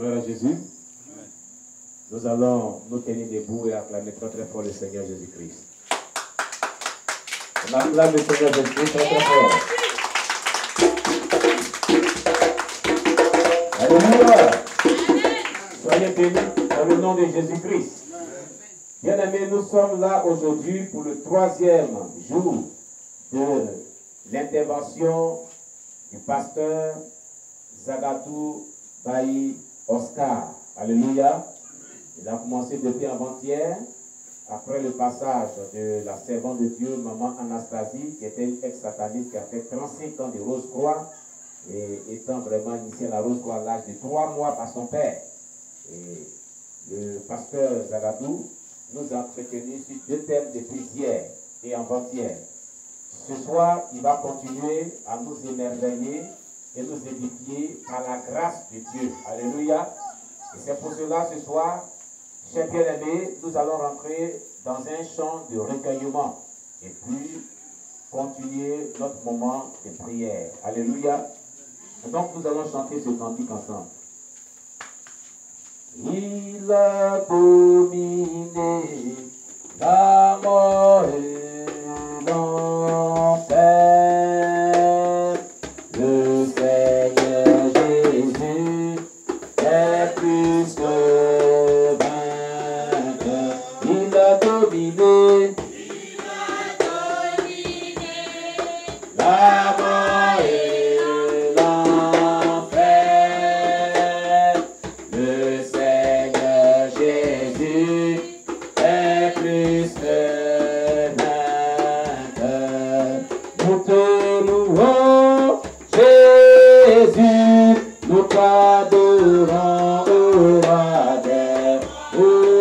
Gloire à Jésus. Nous allons nous tenir debout et acclamer très très fort le Seigneur Jésus-Christ. On acclame le Seigneur Jésus-Christ très très fort. Alléluia. Soyez bénis dans le nom de Jésus-Christ. Bien-aimés, nous sommes là aujourd'hui pour le 3e jour de l'intervention du pasteur Zagadou Bailly Oscar. Alléluia. Il a commencé depuis avant-hier, après le passage de la servante de Dieu, maman Anastasie, qui était une ex-sataniste qui a fait 35 ans de Rose-Croix, et étant vraiment initié à la Rose-Croix à l'âge de 3 mois par son père. Et le pasteur Zagadou nous a entretenus sur 2 thèmes de prière et avant-hier. Ce soir, il va continuer à nous émerveiller et nous édifier par la grâce de Dieu. Alléluia. Et c'est pour cela, ce soir, chers bien-aimés, nous allons rentrer dans un chant de recueillement et puis continuer notre moment de prière. Alléluia. Et donc, nous allons chanter ce cantique ensemble. Il a dominé la mort et l'enfer. Le Seigneur Jésus est plus que vainqueur. Il a dominé la mort et l'enfer. Le Seigneur Jésus est plus que vainqueur. Nous te louons, Jésus, nous t'adorons, ô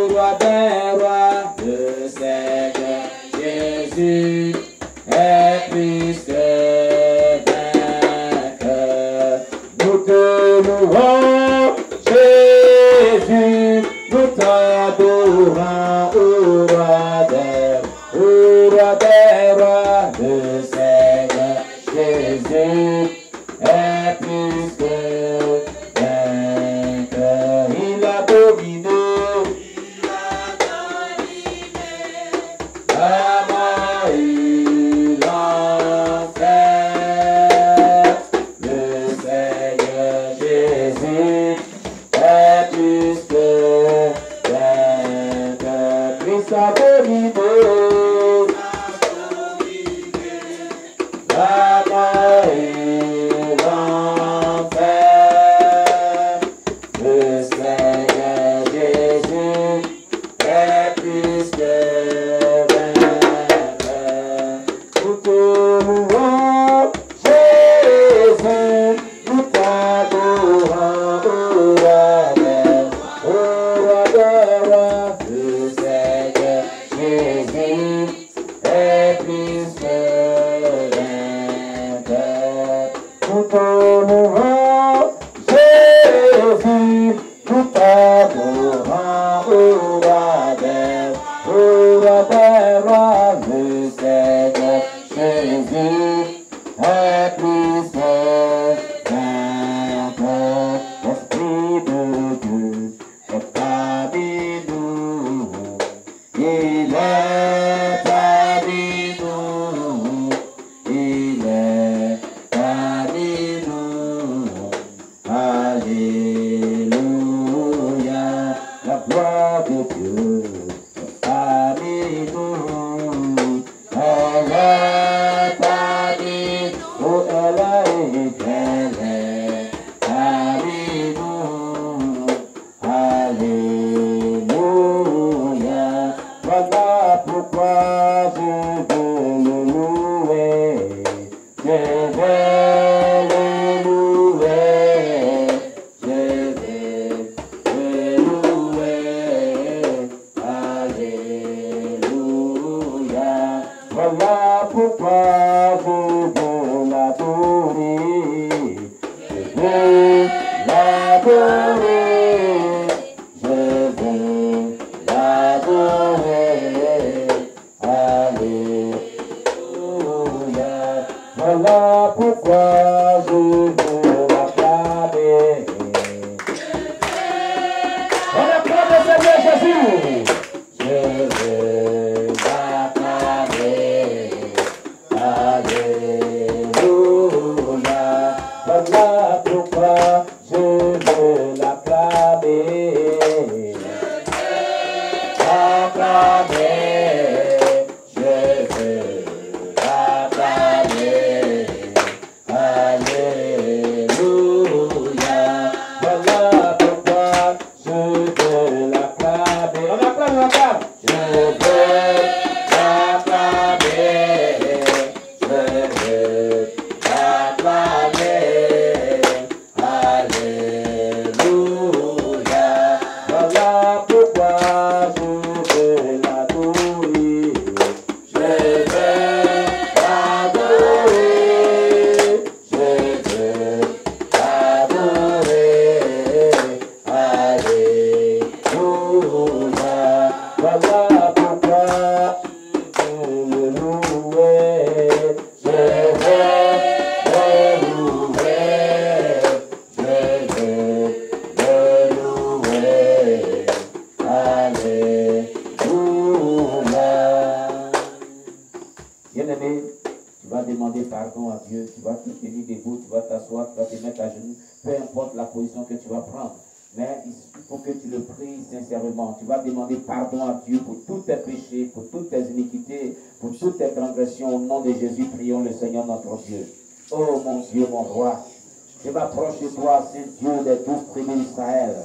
roi des rois, le Seigneur Jésus est plus que vainqueur. Nous te louons, Jésus, nous t'adorons, ô roi des rois, le Seigneur Jésus est plus que vainqueur. Il a dominé la mort et l'enfer. Le Seigneur Jésus est plus que vainqueur. Christ a dominé la mort et l'enfer. Le Seigneur Jésus est plus que vainqueur. Nous te louons, Jésus, nous t'adorons, ô roi des rois, le Seigneur Jésus est plus que vainqueur. Nous te louons, Jésus, nous t'adorons, ô roi des rois, le Seigneur Jésus est plus que vainqueur. L'Esprit de Dieu est parmi nous, il est parmi nous, il est parmi nous. Alléluia, la gloire de Dieu est parmi nous. Elle est parmi nous, elle est parmi nous. Alléluia, voilà pourquoi je veux le louer. Je vais le louer, je vais le louer. Alléluia, voilà pourquoi je veux l'adorer. Je veux l'adorer, je veux l'adorer. Alléluia, voilà pourquoi je veux l'acclamer. Je veux Tu vas demander pardon à Dieu, tu vas te tenir debout, tu vas t'asseoir, tu vas te mettre à genoux, peu importe la position que tu vas prendre. Mais il faut que tu le pries sincèrement. Tu vas demander pardon à Dieu pour tous tes péchés, pour toutes tes iniquités, pour toutes tes transgressions. Au nom de Jésus, prions le Seigneur notre Dieu. Oh mon Dieu, mon roi, je m'approche de toi, Saint-Dieu des 12 tribus d'Israël.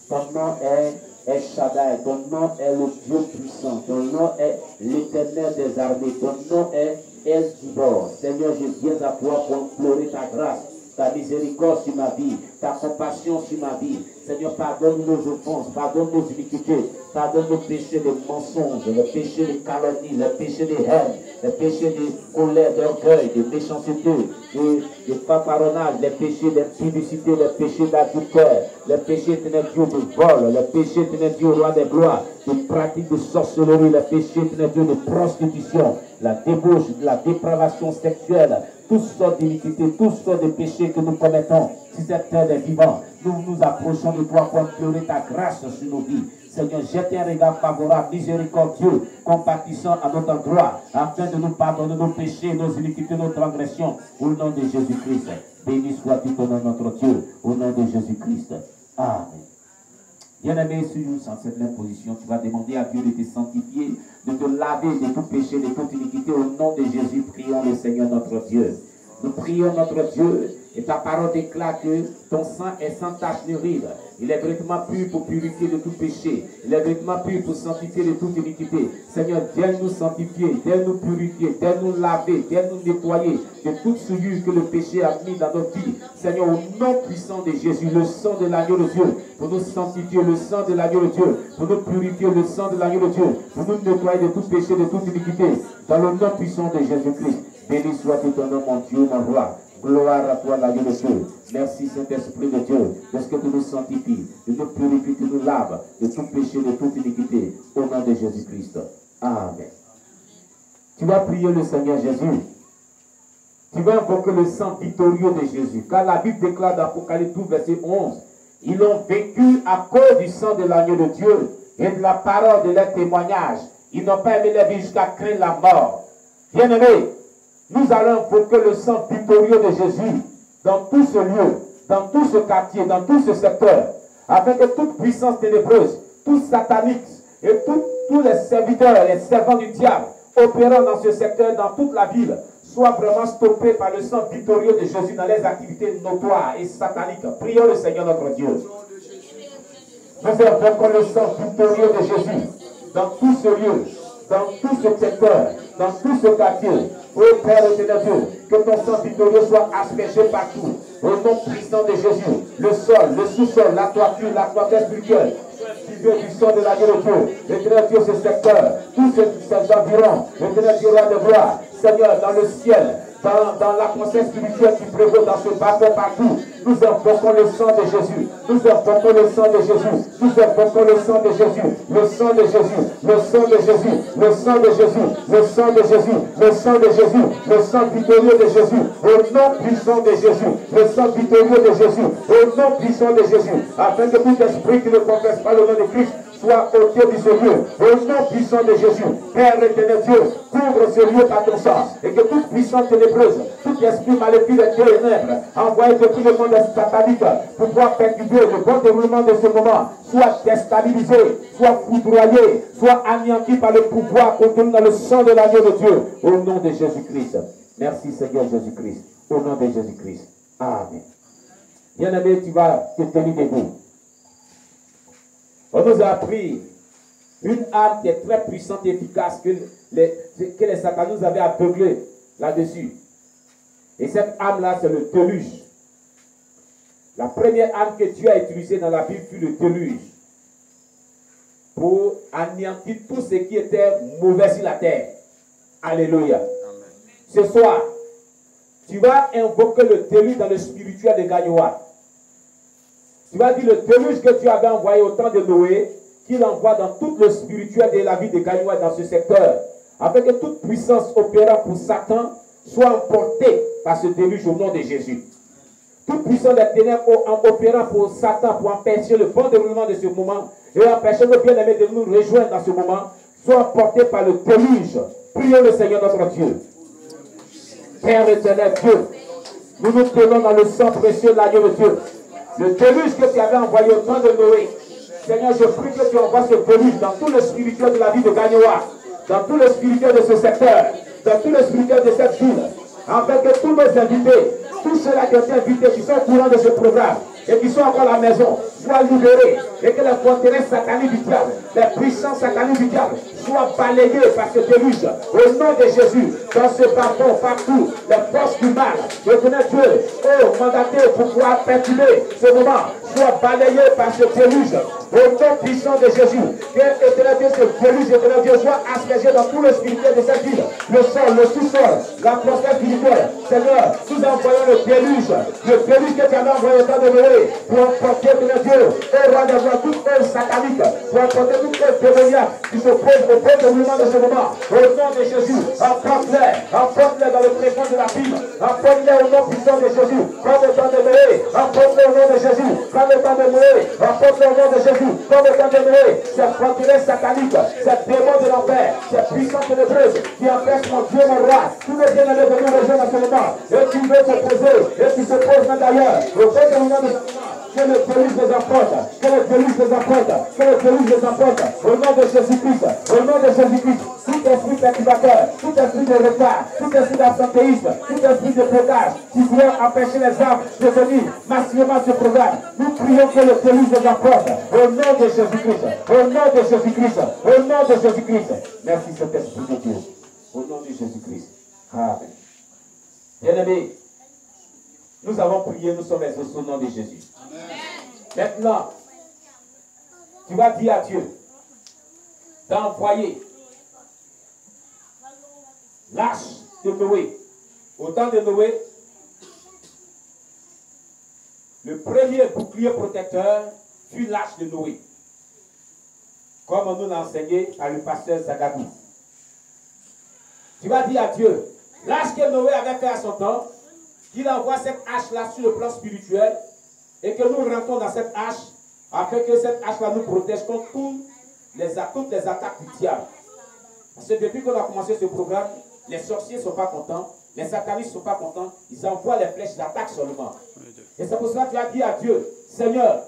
Ton nom est Shaddai, ton nom est le Dieu puissant, ton nom est l'Éternel des armées, ton nom est El Gibor. Seigneur, je viens à toi pour implorer ta grâce, ta miséricorde sur ma vie, ta compassion sur ma vie. Seigneur, pardonne nos offenses, pardonne nos iniquités, pardonne nos péchés de mensonges, le péché de calomnie, le péché de haine, le péché de colère, d'orgueil, de méchanceté, de paparonnage, les péchés d'impudicité, les péchés d'adultère, les péchés Dieu de vol, les péchés Dieu roi des gloires, de pratique de sorcellerie, les péchés Dieu de prostitution, la débauche, la dépravation sexuelle, toutes sortes d'iniquités, toutes sortes de péchés que nous commettons sur cette terre des vivants. Nous nous approchons de toi pour implorer ta grâce sur nos vies. Seigneur, jette un regard favorable, miséricordieux, compatissant à notre endroit, afin de nous pardonner nos péchés, nos iniquités, nos transgressions. Au nom de Jésus-Christ. Béni soit-il ton nom, notre Dieu. Au nom de Jésus-Christ. Amen. Bien-aimé, sur cette même position, tu vas demander à Dieu de te sanctifier, de te laver de tout péché, de toute iniquité. Au nom de Jésus, prions le Seigneur notre Dieu. Nous prions notre Dieu, et ta parole déclare que ton sang est sans tache ni ride. Il est véritablement pur pour purifier de tout péché. Il est véritablement pur pour sanctifier de toute iniquité. Seigneur, viens nous sanctifier, viens nous purifier, viens nous laver, viens nous nettoyer de toute souillure que le péché a mis dans notre vie. Seigneur, au nom puissant de Jésus, le sang de l'agneau de Dieu, pour nous sanctifier, le sang de l'agneau de Dieu, pour nous purifier, le sang de l'agneau de Dieu, pour nous nettoyer de tout péché, de toute iniquité, dans le nom puissant de Jésus-Christ. Béni soit ton nom, mon Dieu, mon roi. Gloire à toi, l'agneau de Dieu. Merci, Saint-Esprit de Dieu, parce que tu nous sanctifies, tu nous purifies, tu nous laves de tout péché, de toute iniquité, au nom de Jésus-Christ. Amen. Tu vas prier le Seigneur Jésus. Tu vas invoquer le sang victorieux de Jésus. Car la Bible déclare dans Apocalypse 12, verset 11, ils ont vécu à cause du sang de l'agneau de Dieu et de la parole de leur témoignage. Ils n'ont pas aimé la vie jusqu'à craindre la mort. Bien-aimés, nous allons invoquer le sang victorieux de Jésus dans tout ce lieu, dans tout ce quartier, dans tout ce secteur, afin que toute puissance ténébreuse, tout satanique et tous les serviteurs, les servants du diable opérant dans ce secteur, dans toute la ville, soient vraiment stoppés par le sang victorieux de Jésus dans les activités notoires et sataniques. Prions le Seigneur notre Dieu. Nous invoquons le sang victorieux de Jésus dans tout ce lieu, dans tout ce secteur, dans tout ce quartier. Ô Père éternel Dieu, que ton sang victorieux soit aspergé partout. Au nom puissant de Jésus, le sol, le sous-sol, la toiture spirituelle, du sang de l'agneau de Dieu. Éternel Dieu, ce secteur, tous ces environs, éternel Dieu, roi de gloire, Seigneur, dans le ciel, dans l'atmosphère spirituelle qui prévaut dans ce bateau partout, nous invoquons le sang de Jésus. Nous invoquons le sang de Jésus. Nous invoquons le sang de Jésus. Le sang de Jésus. Le sang de Jésus. Le sang de Jésus. Le sang de Jésus. Le sang de Jésus. Le sang victorieux de Jésus. Au nom puissant de Jésus. Le sang victorieux de Jésus. Au nom puissant de Jésus. Afin que tout esprit qui ne confesse pas le nom de Christ soit ôté de ce lieu. Au nom puissant de Jésus. Père éternel Dieu, couvre ce lieu par ton sang. Et que toute puissance ténébreuse, tout esprit maléfique des ténèbres, envoyé depuis le monde satanique pour pouvoir perturber le bon déroulement de ce moment, soit déstabilisé, soit foudroyé, soit anéanti par le pouvoir contenu dans le sang de l'agneau de Dieu. Au nom de Jésus-Christ. Merci Seigneur Jésus-Christ. Au nom de Jésus-Christ. Amen. Bien-aimé, tu vas te tenir debout. On nous a appris une arme qui est très puissante et efficace que les Satan nous avaient aveuglés là-dessus. Et cette arme-là, c'est le déluge. La première arme que Dieu a utilisée dans la Bible fut le déluge. Pour anéantir tout ce qui était mauvais sur la terre. Alléluia. Amen. Ce soir, tu vas invoquer le déluge dans le spirituel de Gagnoa. Tu vas dire le déluge que Dieu avait envoyé au temps de Noé, qu'il envoie dans tout le spirituel de la vie de Gagnoa dans ce secteur. Afin que toute puissance opérant pour Satan soit emportée par ce déluge au nom de Jésus. Toute puissance des ténèbres opérant pour Satan, pour empêcher le bon déroulement de ce moment, et empêcher nos bien-aimés de nous rejoindre dans ce moment, soit emportée par le déluge. Prions le Seigneur notre Dieu. Père éternel Dieu, nous nous tenons dans le sang précieux de l'agneau de Dieu. Le déluge que tu avais envoyé au temps de Noé. Seigneur, je prie que tu envoies ce déluge dans tout le spirituel de la vie de Gagnoa, dans tout le spirituel de ce secteur, dans tout le spirituel de cette ville, afin que tous nos invités, tous ceux-là qui ont été invités, qui sont au courant de ce programme, et qui sont encore à la maison, soient libérés, et que les forteresses sataniques du diable, les puissances sataniques du diable, soient balayées par ce déluge, au nom de Jésus, dans ce pardon, partout, les forces du mal, je connais Dieu, mandaté pour pouvoir perturber ce moment, soient balayées par ce déluge, au nom puissant de Jésus, que éternel Dieu, ce déluge, éternel Dieu, soit aspergé dans tout le spirituel de cette ville, le sol, le sous-sol, l'atmosphère spirituelle. Seigneur, nous envoyons le déluge que tu avais envoyé au temps de Noé, pour emporter, éternel Dieu, au roi de voir toute œuvre satanique, pour emporter toute œuvre démoniaque qui se pose au point de mouvement de ce moment, au nom de Jésus, emporte-les dans le tréfonds de la Bible, emporte-les au nom puissant de Jésus, comme au temps de Noé, emporte-les au nom de Jésus, comme au temps de Noé, emporte-les au nom de Jésus, comme au temps de Noé, ces forteresses sataniques, ces démons de l'enfer, ces puissances ténébreuses qui empêchent mon Dieu, mon roi, tous les bien-aimés de nous rejoindre à ce moment, et qui veulent se poser, et qui se posent même d'ailleurs, au point de mouvement de ce moment. Que le déluge les emporte, que le déluge les emporte, que le déluge les emporte, au nom de Jésus-Christ, au nom de Jésus-Christ, tout esprit perturbateur, tout esprit de retard, tout esprit d'absentéisme, tout esprit de blocage, qui vient empêcher les âmes de venir massivement à ce programme, nous prions que le déluge les emporte, au nom de Jésus-Christ, au nom de Jésus-Christ, au nom de Jésus-Christ. Merci Saint-Esprit de Dieu, au nom de Jésus-Christ. Amen. Bien-aimés, nous avons prié, nous sommes exaucés au nom de Jésus. Maintenant, tu vas dire à Dieu d'envoyer l'arche de Noé. Au temps de Noé, le premier bouclier protecteur fut l'arche de Noé, comme on nous l'a enseigné par le pasteur Zagadou. Tu vas dire à Dieu, l'arche que Noé avait fait à son temps, qu'il envoie cette hache-là sur le plan spirituel et que nous rentrons dans cette hache afin que cette hache-là nous protège contre toutes les attaques du diable. Parce que depuis qu'on a commencé ce programme, les sorciers ne sont pas contents, les satanistes ne sont pas contents, ils envoient les flèches d'attaque seulement. Et c'est pour cela que tu as dit à Dieu, Seigneur,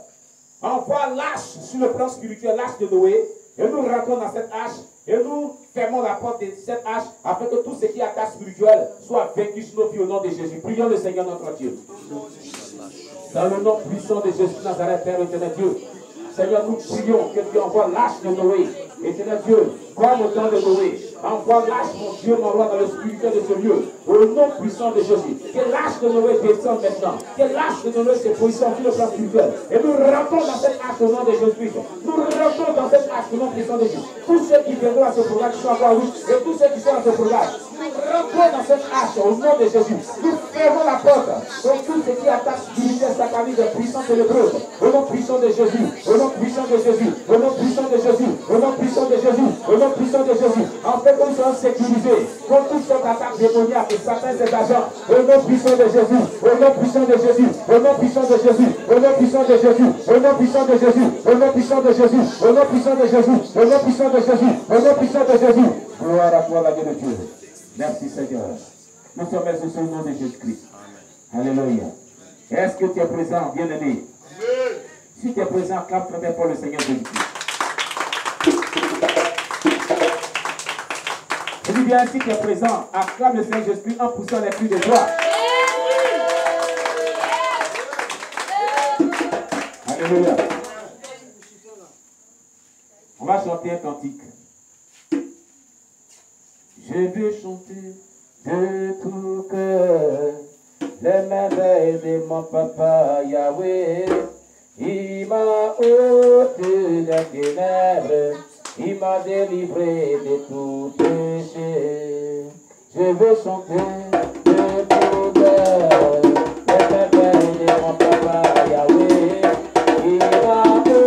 envoie l'arche sur le plan spirituel, l'arche de Noé, et nous rentrons dans cette hache, et nous fermons la porte de cette hache, afin que tout ce qui est attaque spirituelle soit vaincu sur nos vies au nom de Jésus. Prions le Seigneur notre Dieu. Dans le nom puissant de Jésus Nazareth, Père éternel Dieu, Seigneur, nous prions que tu envoies l'arche de Noé, éternel Dieu, comme au temps de Noé. Envoie l'arche, mon Dieu, mon roi, dans le spirituel de ce lieu, au nom puissant de Jésus. Que l'arche de Noé descende maintenant. Que l'arche de Noé se positionne sur le plan spirituel. Et nous rentrons dans cette arche au nom de Jésus-Christ. Nous rentrons dans cette arche au nom puissant de Jésus. Tous ceux qui viendront à ce programme, qui sont encore oui, et tous ceux qui sont à ce programme, nous rentrons dans cette arche au nom de Jésus. Nous fermons la porte sur tout ce qui attaque spirituel, satanique, de puissance ténébreuse. Au nom puissant de Jésus. Au nom puissant de Jésus. Au nom puissant de Jésus. Au nom puissant de Jésus. Au nom puissant de Jésus. En fait, nous sommes sécurisés contre toute cette attaque démoniaque et certains ses agents. Au nom puissant de Jésus. Au nom puissant de Jésus. Au nom puissant de Jésus. Au nom puissant de Jésus. Au nom puissant de Jésus. Au nom puissant de Jésus. Au nom puissant de Jésus. Au nom puissant de Jésus. Au nom puissant de Jésus. Gloire à toi, la vie de Dieu. Merci Seigneur. Nous sommes exaucés au nom de Jésus-Christ. Alléluia. Est-ce que tu es présent, bien-aimé? Si tu es présent, clame très pour le Seigneur Jésus-Christ. Je dis bien, si tu es présent, acclame le Seigneur Jésus-Christ en poussant les cris de joie. Alléluia. On va chanter un cantique. Je veux chanter de tout cœur les merveilles de mon papa Yahweh. Il m'a ôté les ténèbres, il m'a délivré de tout péché. Je veux chanter de tout cœur les merveilles de mon papa Yahweh. Il m'a ôté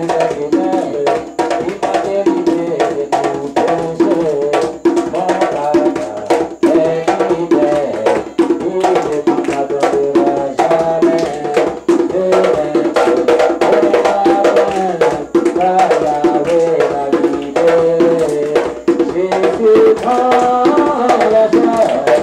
les ténèbres, il m'a délivré de tout péché. Mon papa est fidèle, il ne m'abandonnera jamais. Jésus prend la joie.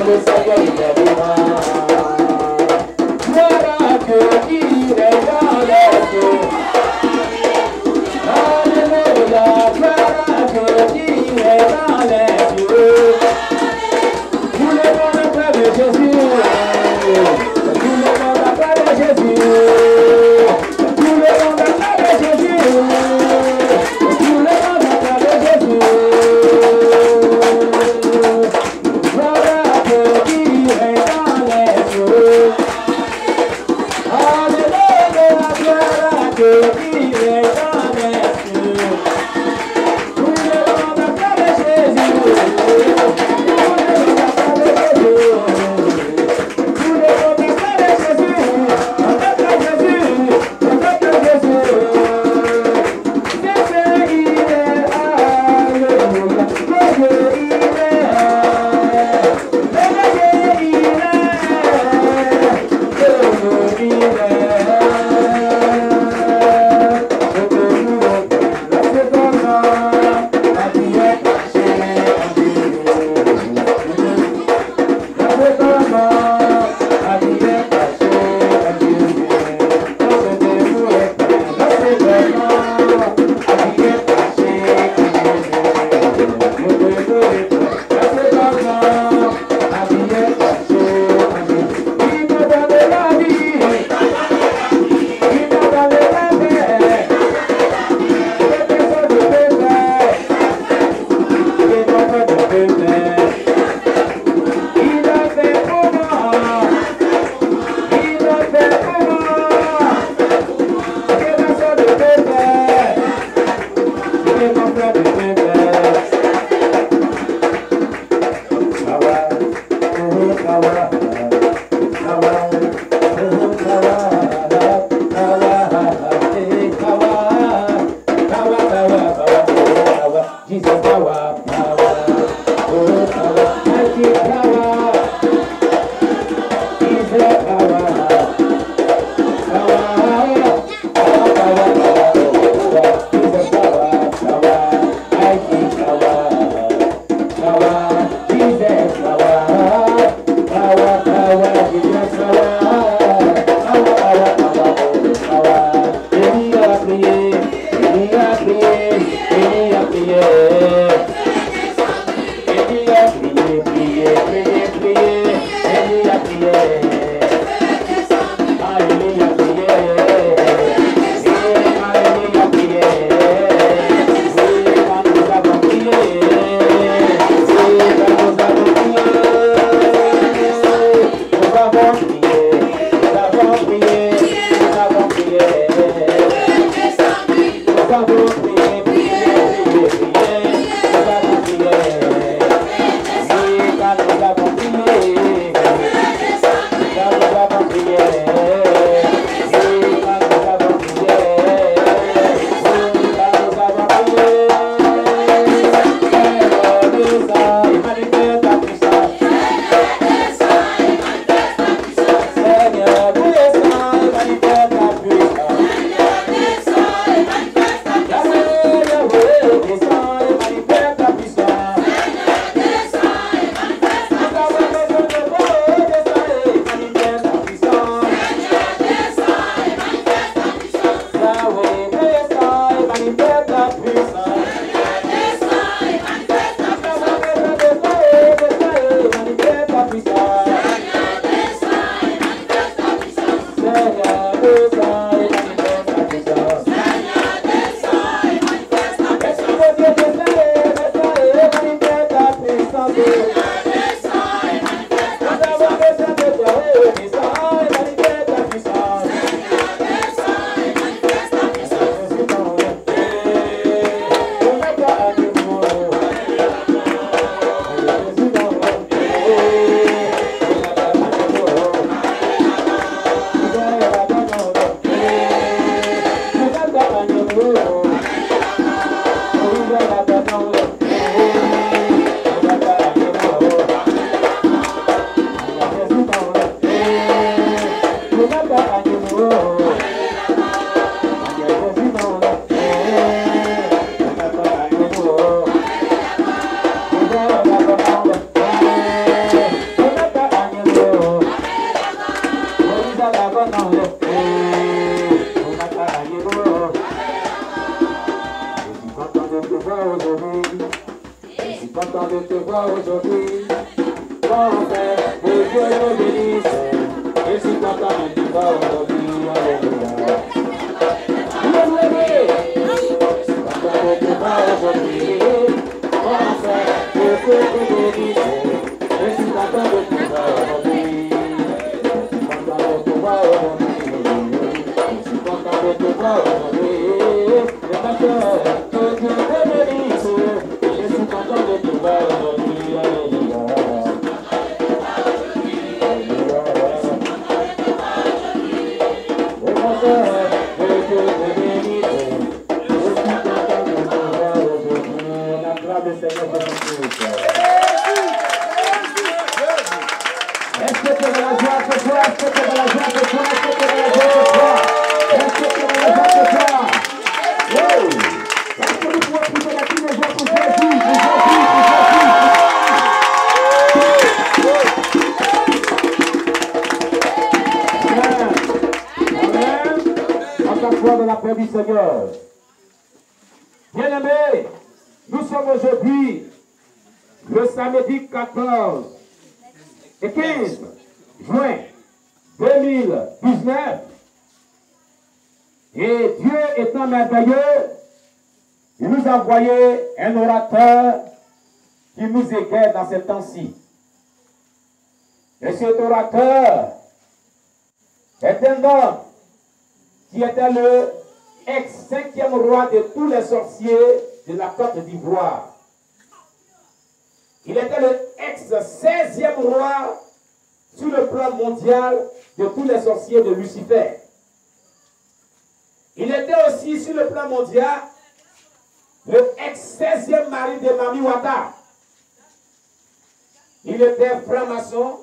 le Seigneur il est vivant. Gloire à Dieu qui est dans les cieux. Alléluia, gloire à Dieu qui est dans les cieux. Tout le monde acclame Jésus. Tout le monde acclame Jésus. Tout le monde acclame Jésus. Tout le monde acclame Jésus. Gloire à Dieu qui est dans les cieux. Alléluia, gloire à Dieu qui est dans les cieux. Tout le monde acclame Jésus. voit aujourd'hui. Comment faire que Dieu nous bénisse. Je suis content de te voir aujourd'hui. Alléluia. Aujourd'hui, comment faire que Dieu te bénisse. Je suis content de te voir aujourd'hui. Je suis content de te voir aujourd'hui. Je suis content de te voir aujourd'hui. Je m'appelle que Dieu te bénisse. Je suis content de te voir aujourd'hui. Alléluia. Est-ce que tu as de la joie ce soir? Est-ce que tu as de la joie ce soir? Est-ce que tu as de la joie ce soir? Est-ce que tu as de la joie ce soir? Oui. Est-ce que nous pouvons prier la pluie de joie pour Jésus? Amen. On s'assoit dans la paix du Seigneur. Bien-aimés, nous sommes aujourd'hui le samedi 14 et 15 juin 2019. Et Dieu étant merveilleux, il nous a envoyé un orateur qui nous égaye dans ces temps-ci. Et cet orateur est un homme qui était le ex-5e roi de tous les sorciers de la Côte d'Ivoire. Il était le ex-16e roi sur le plan mondial de tous les sorciers de Lucifer. Il était aussi sur le plan mondial le ex-16e mari de Mami Wata. Il était franc-maçon,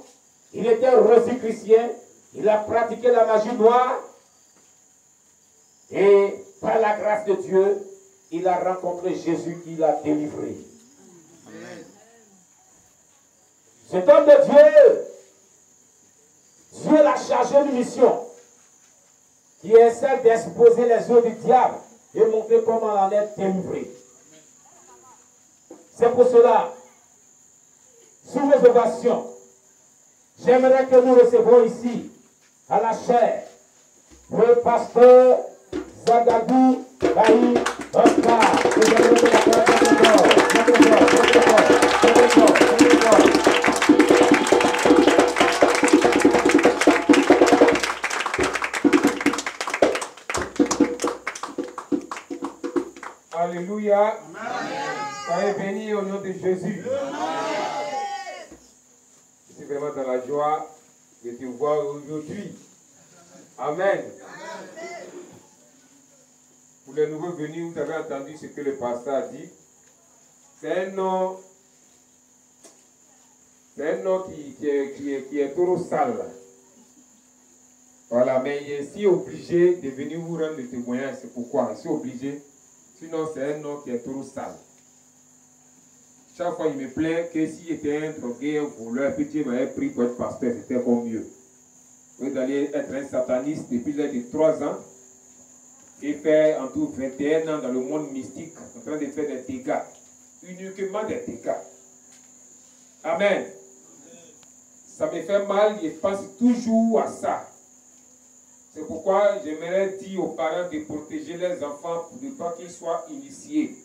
il était rosicrucien, il a pratiqué la magie noire et par la grâce de Dieu, il a rencontré Jésus qui l'a délivré. Cet homme de Dieu, Dieu l'a chargé d'une mission qui est celle d'exposer les œuvres du diable et montrer comment en est délivré. C'est pour cela, sous vos ovations, j'aimerais que nous recevons ici, à la chaire, le pasteur Zagadou Baï Oscar. Alléluia. Soyez bénis au nom de Jésus. Je suis vraiment dans la joie de te voir aujourd'hui. Amen. Pour les nouveaux venus, vous avez entendu ce que le pasteur a dit. C'est un nom qui est trop sale. Voilà, mais il est si obligé de venir vous rendre le témoignage. C'est pourquoi il est obligé. Sinon, c'est un nom qui est trop sale. Chaque fois, il me plaît que s'il était un drogué, un voleur, puis Dieu m'avait pris pour être pasteur, c'était encore mieux. Vous allez être un sataniste depuis l'âge de 3 ans et faire en tout 21 ans dans le monde mystique, en train de faire des dégâts. Uniquement des dégâts. Amen. Ça me fait mal, je pense toujours à ça. C'est pourquoi j'aimerais dire aux parents de protéger leurs enfants pour ne pas qu'ils soient initiés.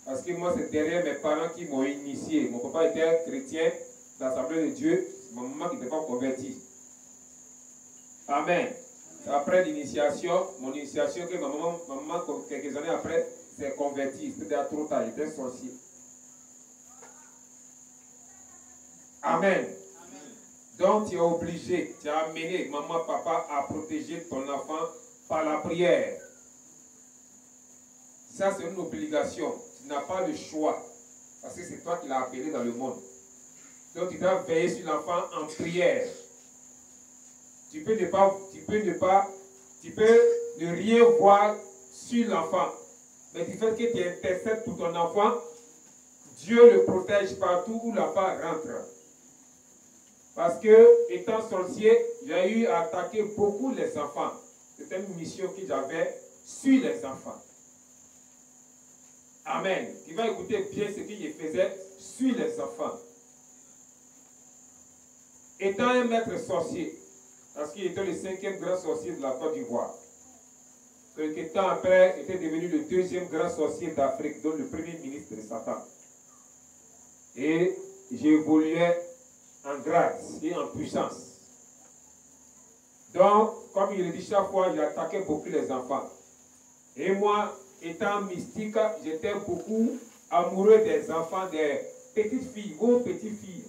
Parce que moi, c'est derrière mes parents qui m'ont initié. Mon papa était chrétien dans l'Assemblée de Dieu. Ma maman qui n'était pas convertie. Amen. Après l'initiation, mon initiation, que ma maman quelques années après, s'est convertie. C'était à trop tard, j'étais sorcier. Amen. Donc tu es obligé, tu as amené maman, papa à protéger ton enfant par la prière. Ça, c'est une obligation. Tu n'as pas le choix. Parce que c'est toi qui l'as appelé dans le monde. Donc tu dois veiller sur l'enfant en prière. Tu peux ne rien voir sur l'enfant. Mais du fait que tu intercèdes pour ton enfant, Dieu le protège partout où l'enfant rentre. Parce que, étant sorcier, j'ai eu à attaquer beaucoup les enfants. C'était une mission que j'avais sur les enfants. Amen. Qui va écouter bien ce qu'il faisait sur les enfants. Étant un maître sorcier, parce qu'il était le 5e grand sorcier de la Côte d'Ivoire. Quelque temps après, il était devenu le 2e grand sorcier d'Afrique, dont le premier ministre de Satan. Et j'évoluais en grade et en puissance. Donc, comme il le dit chaque fois, j'attaquais beaucoup les enfants. Et moi, étant mystique, j'étais beaucoup amoureux des enfants, des petites filles, vos petites filles.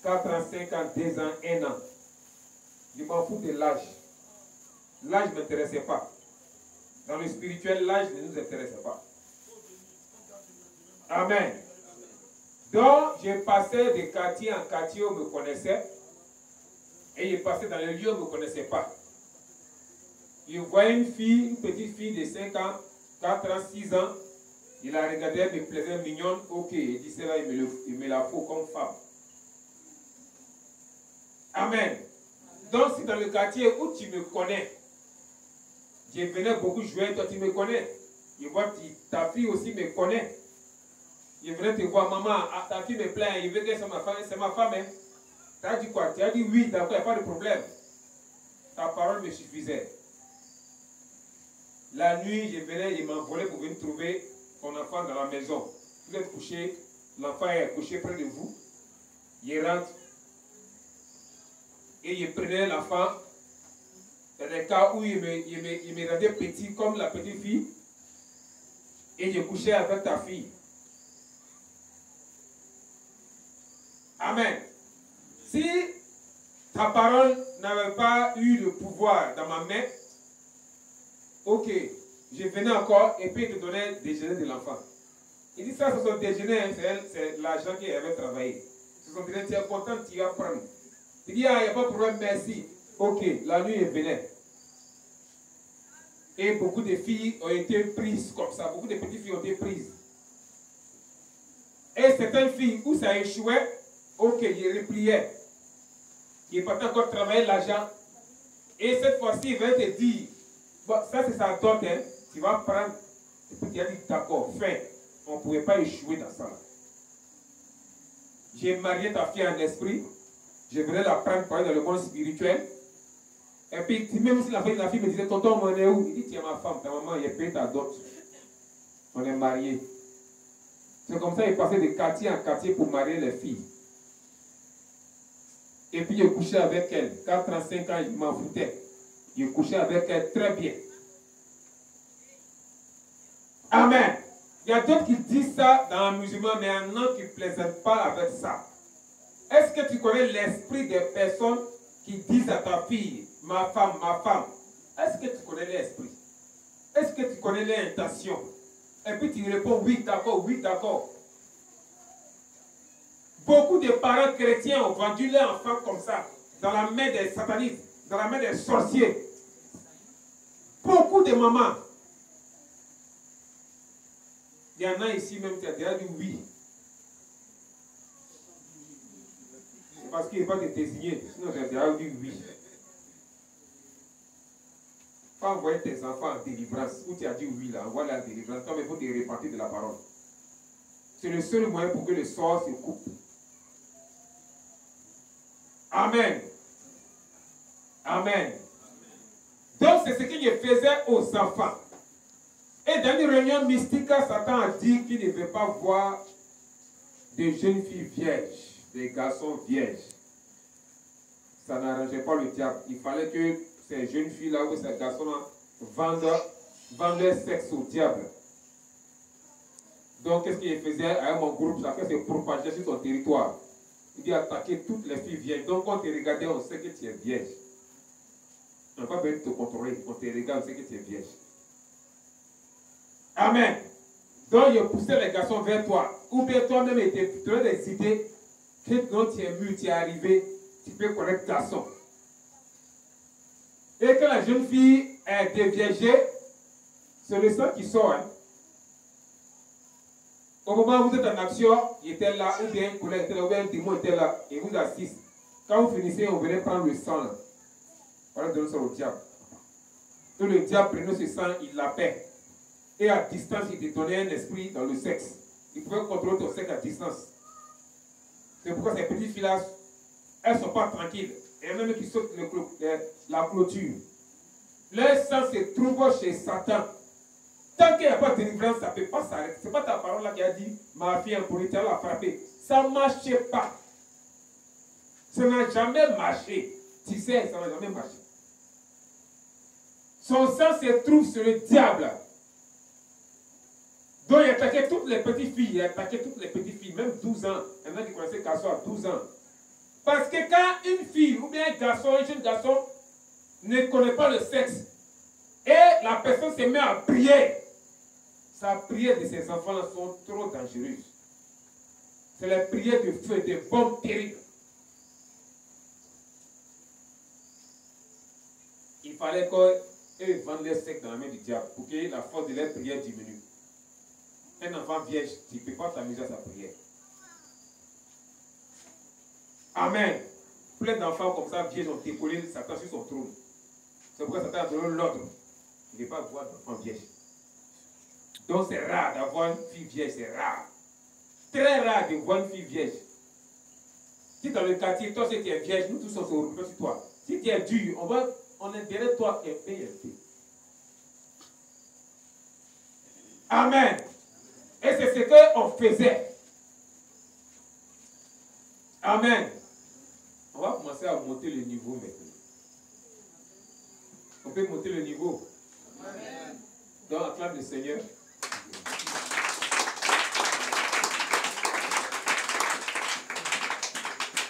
4 ans, 5 ans, 2 ans, 1 an. Je m'en fous de l'âge. L'âge ne m'intéressait pas. Dans le spirituel, l'âge ne nous intéressait pas. Amen. Donc, j'ai passé de quartier en quartier où on me connaissait. Et j'ai passé dans les lieux où on ne me connaissait pas. Je voyais une fille, une petite fille de 5 ans, 4 ans, 6 ans. Il la regardait, elle me plaisait, mignonne. Ok, il dit cela, il me la faut comme femme. Amen. Donc, c'est dans le quartier où tu me connais. Je venais beaucoup jouer, toi tu me connais. Je vois ta fille aussi me connaît. Je venais te voir, maman, ta fille me plaint, il veut que c'est ma femme. Hein. Tu as dit quoi? Tu as dit oui, d'accord, il n'y a pas de problème. Ta parole me suffisait. La nuit, je venais, il m'envolait pour venir trouver ton enfant dans la maison. Vous êtes couché, l'enfant est couché près de vous. Il rentre. Et il prenait l'enfant. Dans les cas où il me rendait petit comme la petite fille. Et je couchais avec ta fille. Amen. Si ta parole n'avait pas eu le pouvoir dans ma main, ok, je venais encore et puis il te donnait le déjeuner de l'enfant. Il dit ça, c'est son déjeuner, c'est l'argent qu'il avait travaillé. C'est son déjeuner, tu es content, tu vas prendre. Il dit, ah, il n'y a pas de problème, merci. Ok, la nuit il venait. Et beaucoup de filles ont été prises comme ça, beaucoup de petites filles ont été prises. Et certaines filles où ça échouait, ok, ils repliaient. Ils partaient encore travailler l'argent. Et cette fois-ci, il va te dire, bon, ça c'est sa dot, hein, tu vas prendre. Et puis tu as dit, d'accord, fais. On ne pouvait pas échouer dans ça. J'ai marié ta fille en esprit. Je voulais la prendre pour aller dans le monde spirituel. Et puis, même si la fille me disait, tonton, on est où? Il dit, tu es ma femme, ta maman, il a payé ta dot. On est mariés. C'est comme ça qu'il passait de quartier en quartier pour marier les filles. Et puis, je couchais avec elle. 4 ans, 5 ans, il m'en foutait. Je couchais avec elle très bien. Amen. Il y a d'autres qui disent ça dans le musulman, mais il y en a qui ne plaisantent pas avec ça. Est-ce que tu connais l'esprit des personnes qui disent à ta fille, ma femme, ma femme? Est-ce que tu connais l'esprit? Est-ce que tu connais l'intention? Et puis tu réponds, oui, d'accord, oui, d'accord. Beaucoup de parents chrétiens ont vendu leurs enfants comme ça, dans la main des satanistes, dans la main des sorciers. Beaucoup de mamans. Il y en a ici même qui a déjà dit oui. C'est parce qu'il n'est pas de désigner, sinon j'ai déjà dit oui. Pas envoyer tes enfants en délivrance, où tu as dit oui là, envoie la délivrance, comme il faut te répartir de la parole. C'est le seul moyen pour que le sort se coupe. Amen. Amen. Donc c'est ce qu'il faisait aux enfants. Et dans une réunion mystique, Satan a dit qu'il ne veut pas voir des jeunes filles vierges, des garçons vierges. Ça n'arrangeait pas le diable. Il fallait que ces jeunes filles-là ou ces garçons-là vendent leur sexe au diable. Donc, qu'est-ce qu'il faisait avec mon groupe? Chacun se propageait sur son territoire. Il dit attaquer toutes les filles vierges. Donc, quand on te regardait, on sait que tu es vierge. On n'a pas besoin de te contrôler. On te regarde, on sait que tu es vierge. Amen. Donc, il poussait les garçons vers toi. Ou bien toi-même, tu donnes des idées que quand tu es mûr, tu es arrivé, tu peux connaître garçon. Et quand la jeune fille est déviégée, c'est le sang qui sort. Hein. Au moment où vous êtes en action, il était là, ou bien un collègue était là, ou bien un démon était là, et vous assiste. Quand vous finissez, on venait prendre le sang. Là. On va donner ça au diable. Tout le diable prenait ce sang, il l'appelle. Et à distance, il te donnait un esprit dans le sexe. Il pouvait contrôler ton sexe à distance. C'est pourquoi ces petites filles-là, elles ne sont pas tranquilles. Et même qui sautent la clôture. Leur sang se trouve chez Satan. Tant qu'il n'y a pas de délivrance, ça ne peut pas s'arrêter. Ce n'est pas ta parole là qui a dit, ma fille impurie, tu vas la frapper. Ça ne marchait pas. Ça n'a jamais marché. Tu sais, ça n'a jamais marché. Son sang se trouve sur le diable. Donc il attaquait toutes les petites filles. Il attaquait toutes les petites filles, même 12 ans. Il y en a qui connaissaient garçon à 12 ans. Parce que quand une fille ou bien un garçon, un jeune garçon, ne connaît pas le sexe, et la personne se met à prier, sa prière de ces enfants-là sont trop dangereuses. C'est les prières de feu, des bombes terribles. Il fallait qu'eux vendent leur sexe dans la main du diable pour que la force de leur prière diminue. Un enfant vierge, tu ne peux pas t'amuser à sa prière. Amen. Plein d'enfants comme ça, vierges, ont décollé Satan sur son trône. C'est pourquoi Satan a donné l'ordre. Il ne veut pas voir d'enfant vierge. Donc c'est rare d'avoir une fille vierge, c'est rare. Très rare de voir une fille vierge. Si dans le quartier, toi si tu es vierge, nous tous on se retrouve sur toi. Si tu es dur, on est derrière toi et fait. Amen. Et c'est ce qu'on faisait. Amen. On va commencer à monter le niveau maintenant. On peut monter le niveau. Amen. Donc, acclame le Seigneur.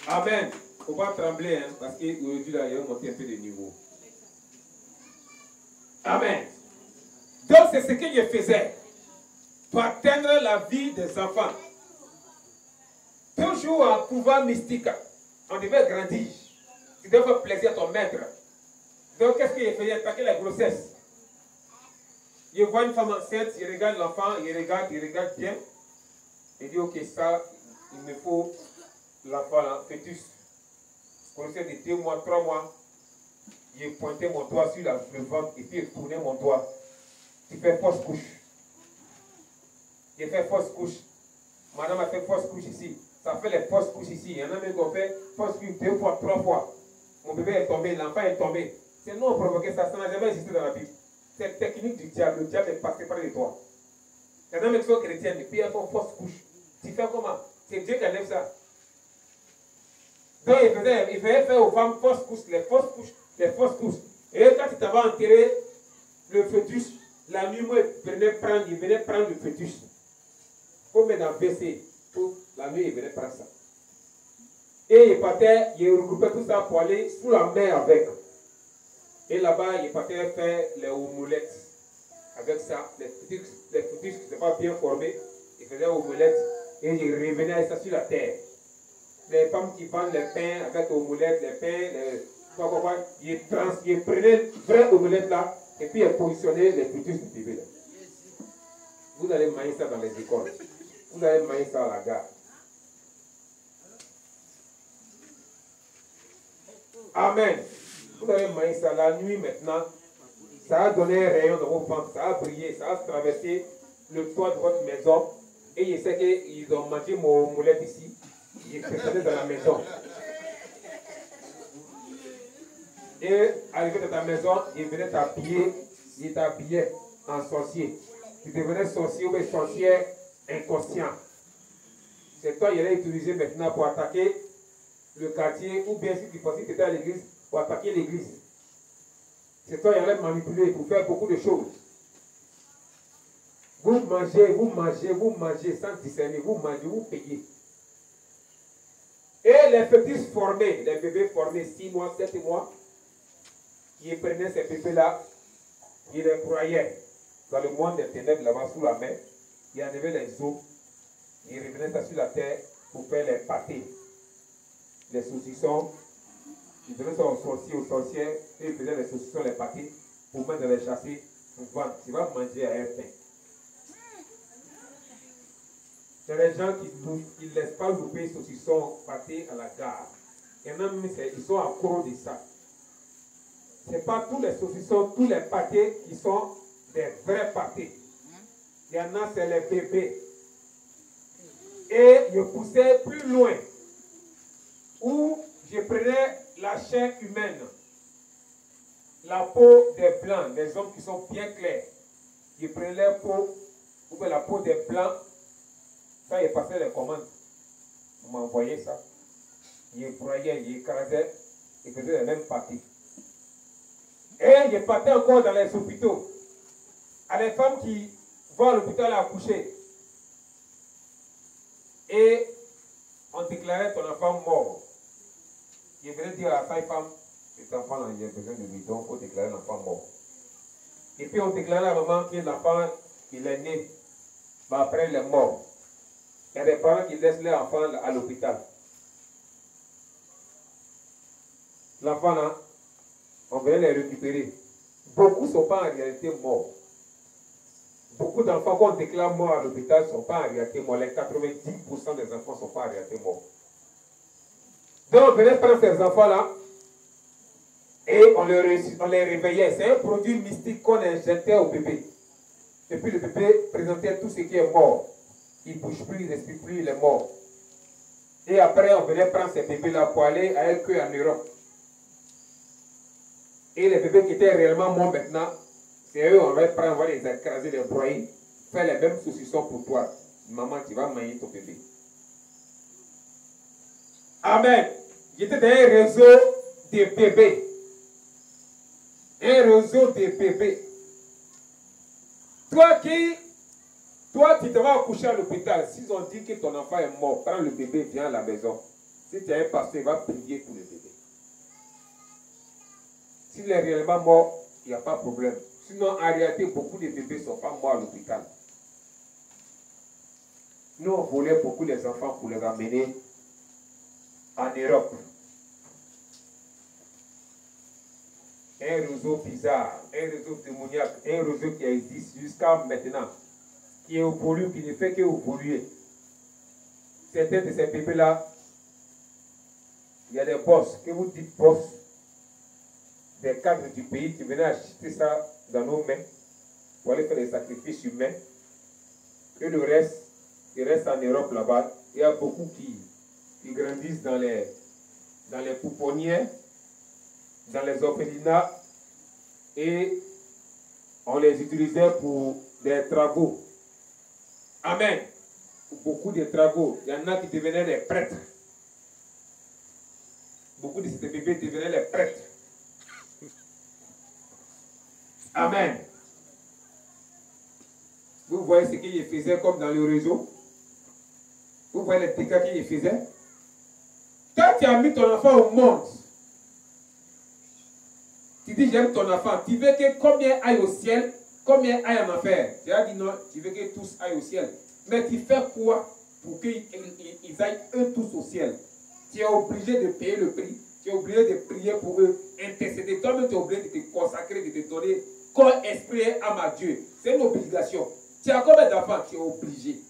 Amen. Il ne faut pas trembler, hein, parce qu'aujourd'hui, là, il va monter un peu de niveau. Amen. Donc, c'est ce que je faisais pour atteindre la vie des enfants. Toujours un pouvoir mystique. On devait grandir. Tu devais faire plaisir à ton maître. Donc, qu'est-ce qu'il faisait? Attaquer la grossesse. Il voit une femme enceinte, il regarde l'enfant, il regarde bien. Il dit, ok, ça, il me faut l'enfant là, fœtus. Grossesse de 2 mois, 3 mois. Il pointait mon doigt sur le ventre et puis il tournait mon doigt. Tu fais fausse couche. Il fait fausse couche. Madame a fait fausse couche ici. Ça fait les fausses couches ici. Il y en a même qui ont fait fausse couche 2 fois, 3 fois. Mon bébé est tombé, l'enfant est tombé. C'est nous qui provoqué ça. Ça n'a jamais existé dans la Bible. C'est la technique du diable. Le diable est passé par les doigts. Il y en a même qui sont chrétiennes, puis elles font fausse couche. Tu fais comment? C'est Dieu qui enlève ça. Donc il faisait faire aux femmes fausses couches, les fausses couches, les fausses couches. Et quand il t'avait enterré le fœtus, la nuit, moi, il venait prendre le fœtus. Il faut mettre dans le WC. La nuit, il venait prendre ça. Et il partait, il regroupait tout ça pour aller sous la mer avec. Et là-bas, il partait faire les omelettes. Avec ça, les fœtus qui n'étaient pas bien formés, il faisait omelettes et il revenait avec ça sur la terre. Les femmes qui vendent les pains avec les omelettes, les pains, ils prenaient les vraies omelettes là et puis ils positionnaient les fœtus du bébé là. Vous allez manger ça dans les écoles. Vous allez manger ça à la gare. Amen. Vous allez manger ça la nuit maintenant. Ça a donné un rayon dans vos ventres. Ça a brillé. Ça a traversé le toit de votre maison. Et je sais qu'ils ont mangé mon omelette ici. Ils présenté dans la maison. Et arrivé dans ta maison, ils venaient t'habiller. Ils t'habillaient en sorcier. Tu devenais sorcier ou sorcière inconscient. C'est toi qui allais utiliser maintenant pour attaquer le quartier, ou bien si tu pensais que tu étais à l'église, pour attaquer l'église. C'est toi qui allais manipuler pour faire beaucoup de choses. Vous mangez sans discerner, vous mangez, vous payez. Et les fœtus formés, les bébés formés 6 mois, 7 mois, ils prenaient ces bébés-là, ils les broyaient dans le monde des ténèbres là-bas sous la mer, ils enlevaient les os, ils revenaient ça sur la terre pour faire les pâtés, les saucissons. Ils donnaient ça aux sorciers, aux sorcières, et ils faisaient les saucissons, les pâtés, pour mettre dans les chasser, pour vendre. Tu vas manger à un pain. C'est les gens qui ne laissent pas louper saucissons, pâtés à la gare. Il y en a même, ils sont à cause de ça. Ce n'est pas tous les saucissons, tous les pâtés qui sont des vrais pâtés. Il y en a, c'est les bébés. Et je poussais plus loin, où je prenais la chair humaine, la peau des blancs, des hommes qui sont bien clairs. Je prenais la peau, ou bien la peau des blancs, ça, il passait les commandes. On m'envoyait ça. Il broyait, il écrasait, il faisait les mêmes parties. Et je partais encore dans les hôpitaux. À les femmes qui vont à l'hôpital à accoucher. Et on déclarait ton enfant mort. Je venais dire à sa femme, cet enfant-là, il a besoin de lui, donc il faut déclarer l'enfant mort. Et puis on déclarait à la maman que l'enfant, il est né. Mais après, il est mort. Il y a des parents qui laissent leur enfant à l'hôpital. L'enfant là, on venait les récupérer. Beaucoup ne sont pas en réalité morts. Beaucoup d'enfants qu'on déclare morts à l'hôpital ne sont pas en réalité morts. Les 90% des enfants ne sont pas en réalité morts. Donc on venait prendre ces enfants-là et on les réveillait. C'est un produit mystique qu'on injectait au bébé. Et puis le bébé présentait tout ce qui est mort. Il ne bouge plus, il ne respire plus, il est mort. Et après, on venait prendre ces bébés-là pour aller à elle en Europe. Et les bébés qui étaient réellement morts maintenant, c'est eux, on va prendre, on va les écraser, les broyer, faire les mêmes saucissons pour toi. Maman, tu vas manger ton bébé. Amen. J'étais dans un réseau de bébés. Un réseau de bébés. Toi, tu te vas accoucher à l'hôpital. S'ils ont dit que ton enfant est mort, prends le bébé, viens à la maison. Si tu es un pasteur, il va prier pour le bébé. S'il est réellement mort, il n'y a pas de problème. Sinon, en réalité, beaucoup de bébés ne sont pas morts à l'hôpital. Nous, on volait beaucoup les enfants pour les amener en Europe. Un réseau bizarre, un réseau démoniaque, un réseau qui existe jusqu'à maintenant, qui évolue, qui ne fait qu'évoluer. Certains de ces bébés-là, il y a des boss, que vous dites boss, des cadres du pays qui venaient acheter ça dans nos mains pour aller faire des sacrifices humains. Et le reste, il reste en Europe là-bas. Il y a beaucoup qui grandissent dans les pouponnières, dans les orphelinats, et on les utilisait pour des travaux. Amen. Pour beaucoup de travaux. Il y en a qui devenaient des prêtres. Beaucoup de ces bébés devenaient les prêtres. Amen. Vous voyez ce qu'il faisait comme dans le réseau? Vous voyez les dégâts qu'il faisait? Quand tu as mis ton enfant au monde, tu dis j'aime ton enfant, tu veux que combien aille au ciel, combien aille en enfer? Tu as dit non, tu veux que tous aillent au ciel. Mais tu fais quoi pour qu'ils aillent eux tous au ciel? Tu es obligé de payer le prix, tu es obligé de prier pour eux, intercéder. Toi-même, tu es obligé de te consacrer, de te donner corps, esprit et âme à Dieu. C'est une obligation. Tu as combien d'enfants? Tu es obligé.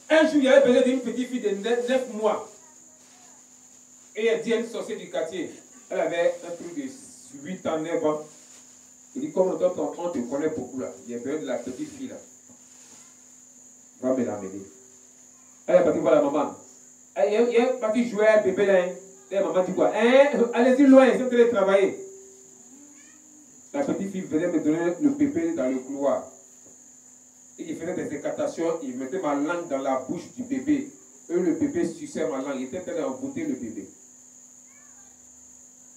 Un jour, il y avait besoin d'une petite fille de 9 mois. Et elle dit à une sorcière du quartier, elle avait un truc de 8 ans, 9 ans. Il dit, comme on te connaît beaucoup là, il y a besoin de la petite fille là. Va me l'amener. Elle est partie voir la maman. Elle est partie jouer à un bébé là. Et la maman dit quoi? Allez-y loin, ils sont en train de travailler. La petite fille venait me donner le bébé dans le couloir. Et il faisait des incantations, il mettait ma langue dans la bouche du bébé. Et le bébé suçait ma langue, il était en train d'envoûter le bébé.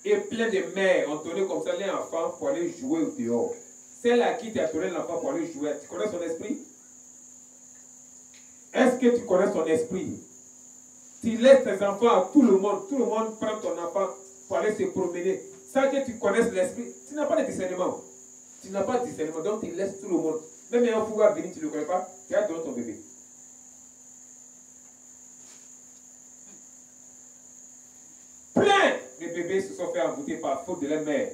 Et plein de mères ont donné comme ça l'enfant pour aller jouer au dehors. Celle à qui tu as donné l'enfant pour aller jouer, tu connais son esprit? Est-ce que tu connais son esprit? Tu laisses tes enfants à tout le monde prend ton enfant pour aller se promener. Sans que tu connaisses l'esprit, tu n'as pas de discernement. Tu n'as pas de discernement, donc tu laisses tout le monde. Même un fou va venir, tu ne le connais pas, tu as donné ton bébé. Plein de bébés se sont fait envoûter par faute de leur mère.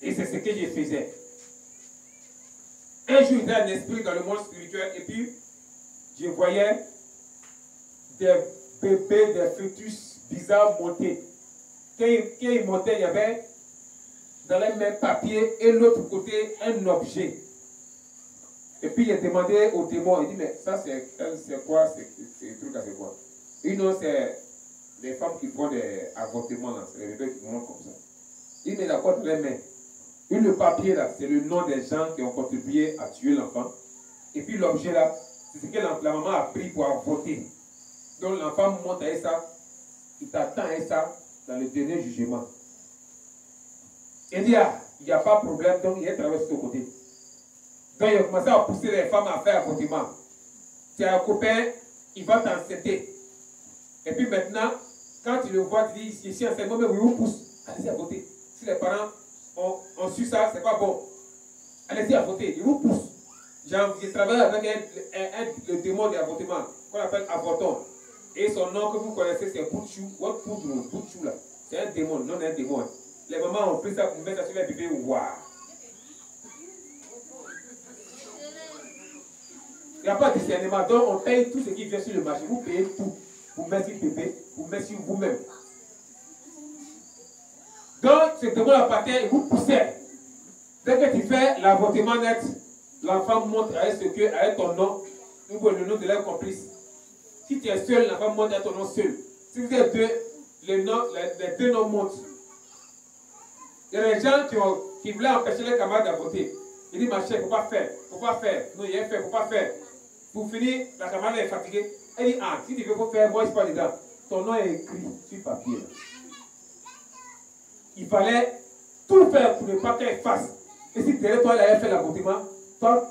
Et c'est ce que je faisais. Un jour, il y a un esprit dans le monde spirituel et puis je voyais des bébés, des fœtus bizarres monter. quand il montait, il y avait dans les mains papier et l'autre côté un objet. Et puis il a demandé au témoin, il dit, mais ça c'est quoi, ces trucs-là, c'est quoi? Et non, c'est les femmes qui font des avortements, là, c'est les bébés qui montent comme ça. Il met la quoi dans les mains. Et le papier là, c'est le nom des gens qui ont contribué à tuer l'enfant. Et puis l'objet là, c'est ce que la maman a pris pour avorter. Donc l'enfant monte avec ça, il t'attend avec ça dans le dernier jugement. Il dit, ah, il n'y a pas de problème, donc il est traversé de côté. Donc il a commencé à pousser les femmes à faire avortement. C'est un copain, il va t'enceinter. Et puis maintenant, quand tu le vois, tu dis, ici enseignement, mais oui, vous pousse. Allez-y à voter. Si les parents ont su ça, c'est pas bon. Allez-y à voter, ils vous poussent. J'ai travaillé avec le démon de l'avortement, qu'on appelle avorton. Et son nom que vous connaissez, c'est Boutchou. What Boutchou, Boutchou là. C'est un démon, non un démon. Les mamans ont pris ça pour mettre ça sur les bébés. Waouh! Il n'y a pas de discernement. Donc on paye tout ce qui vient sur le marché. Vous payez tout. Vous mettez sur le bébé, vous mettez sur vous-même. Donc ce démon appartient et vous poussez. Dès que tu fais l'avortement net, l'enfant monte avec ton nom, ou le nom de leur complice. Si tu es seul, l'enfant monte avec ton nom seul. Si vous êtes deux, les deux noms montent. Il y a des gens qui voulaient empêcher les camarades d'avorter. Il dit, ma chère, il ne faut pas faire. Il ne faut pas faire. Non, il y a fait, il ne faut pas faire. Pour finir, la camarade est fatiguée. Elle dit, ah, si tu veux pas faire, moi je ne suis pas dedans. Ton nom est écrit sur papier. Il fallait tout faire pour ne pas qu'elle fasse. Et si derrière toi, elle avait fait l'avortement, toi,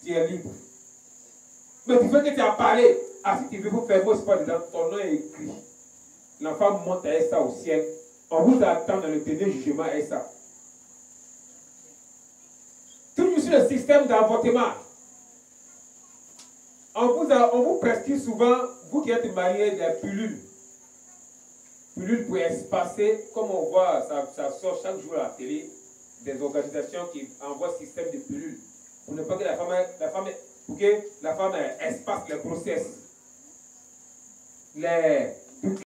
tu es libre. Mais tu veux que tu as parlé. Ah, si tu veux pas faire, moi je ne suis pas dedans. Ton nom est écrit. L'enfant monte avec ça au ciel. On vous attend dans le dernier jugement avec ça. Toujours sur le système d'avortement. On vous prescrit souvent, vous qui êtes mariés, des pilules. Pilules pour espacer, comme on voit, ça sort chaque jour à la télé, des organisations qui envoient système de pilules. Pour ne pas que la femme espace les grossesses.